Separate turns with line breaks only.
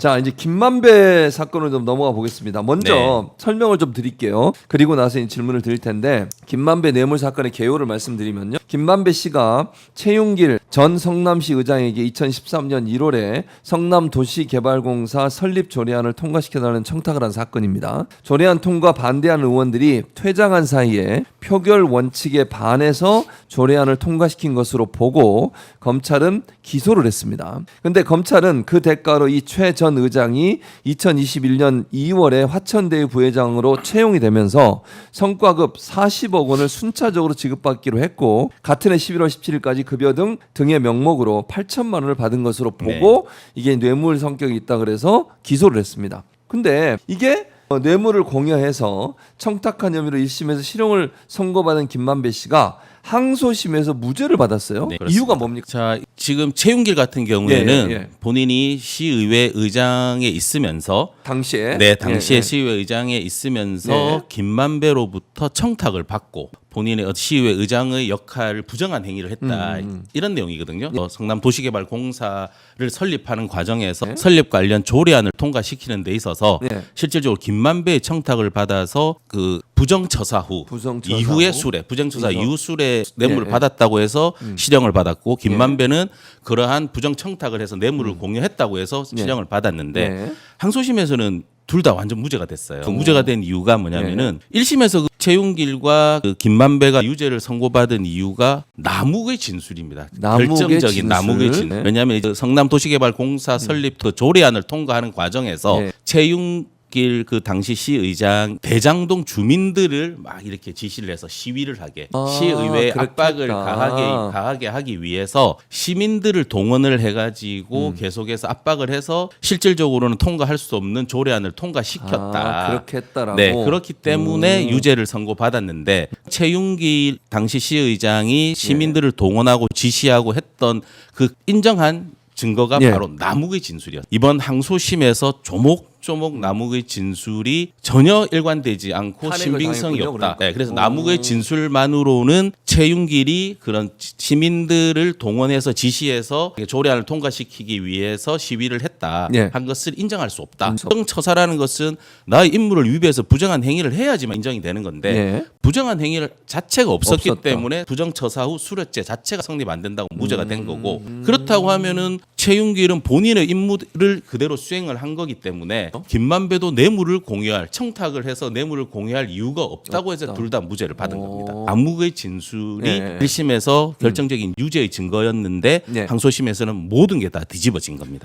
자, 이제 김만배 사건을 좀 넘어가 보겠습니다. 먼저
네.
설명을 좀 드릴게요. 그리고 나서 이 질문을 드릴 텐데 김만배 뇌물 사건의 개요를 말씀드리면요. 김만배 씨가 최윤길 전 성남시 의장에게 2013년 1월에 성남도시개발공사 설립 조례안을 통과시켜달라는 청탁을 한 사건입니다. 조례안 통과 반대하는 의원들이 퇴장한 사이에 표결 원칙에 반해서 조례안을 통과시킨 것으로 보고 검찰은 기소를 했습니다. 근데 검찰은 그 대가로 이 최 전 의장이 2021년 2월에 화천대유 부회장으로 채용이 되면서 성과급 40억 원을 순차적으로 지급받기로 했고 같은 해 11월 17일까지 급여 등의 명목으로 8천만 원을 받은 것으로 보고 이게 뇌물 성격이 있다 그래서 기소를 했습니다. 근데 이게 뇌물을 공여해서 청탁한 혐의로 1심에서 실형을 선고받은 김만배 씨가 항소심에서 무죄를 받았어요.
네,
이유가 뭡니까?
자, 지금 최윤길 같은 경우에는 본인이 시의회 의장에 있으면서
당시에
당시에 시의회 의장에 있으면서 김만배로부터 청탁을 받고 본인의 시의회 의장의 역할을 부정한 행위를 했다 이런 내용이거든요. 성남도시개발공사를 설립하는 과정에서 설립 관련 조례안을 통과시키는 데 있어서 실질적으로 김만배의 청탁을 받아서 그 부정처사 후 이후의 수뢰, 부정처사 이후 수뢰 뇌물을 받았다고 해서 실형을 받았고 김만배는 그러한 부정청탁을 해서 뇌물을 공유했다고 해서 실형을 받았는데 항소심에서는 둘 다 완전 무죄가 됐어요. 그 무죄가 된 이유가 뭐냐면은 1심에서 그 최윤길과 그 김만배가 유죄를 선고받은 이유가 남욱의 진술입니다. 결정적인 남욱의 진술. 왜냐하면 이제 성남도시개발공사 설립 그 조례안을 통과하는 과정에서 최윤길 그 당시 시의장 대장동 주민들을 막 이렇게 지시를 해서 시위를 하게 시의회에 압박을 가하게 하기 위해서 시민들을 동원을 해가지고 계속해서 압박을 해서 실질적으로는 통과할 수 없는 조례안을 통과시켰다.
그렇게 했다라고.
네, 그렇기 때문에 유죄를 선고받았는데 최윤길 당시 시의장이 시민들을 동원하고 지시하고 했던 그 인정한 증거가 바로 남욱의 진술이었어요. 이번 항소심에서 조목조목 남욱의 진술이 전혀 일관되지 않고 신빙성이 없다. 그러니까. 그래서 남욱의 진술만으로는 최윤길이 그런 시민들을 동원해서 지시해서 조례안을 통과시키기 위해서 시위를 했다 한 것을 인정할 수 없다. 부정처사라는 것은 나의 임무를 위배해서 부정한 행위를 해야지만 인정이 되는 건데 부정한 행위 자체가 없었기 때문에 부정처사 후 수뢰죄 자체가 성립 안 된다고 무죄가 된 거고 그렇다고 하면은 최윤길은 본인의 임무를 그대로 수행을 한 거기 때문에 김만배도 뇌물을 공유할 청탁을 해서 뇌물을 공유할 이유가 없다고 해서 둘 다 무죄를 받은 겁니다. 남욱의 진술이 1심에서 결정적인 유죄의 증거였는데 항소심에서는 모든 게 다 뒤집어진 겁니다.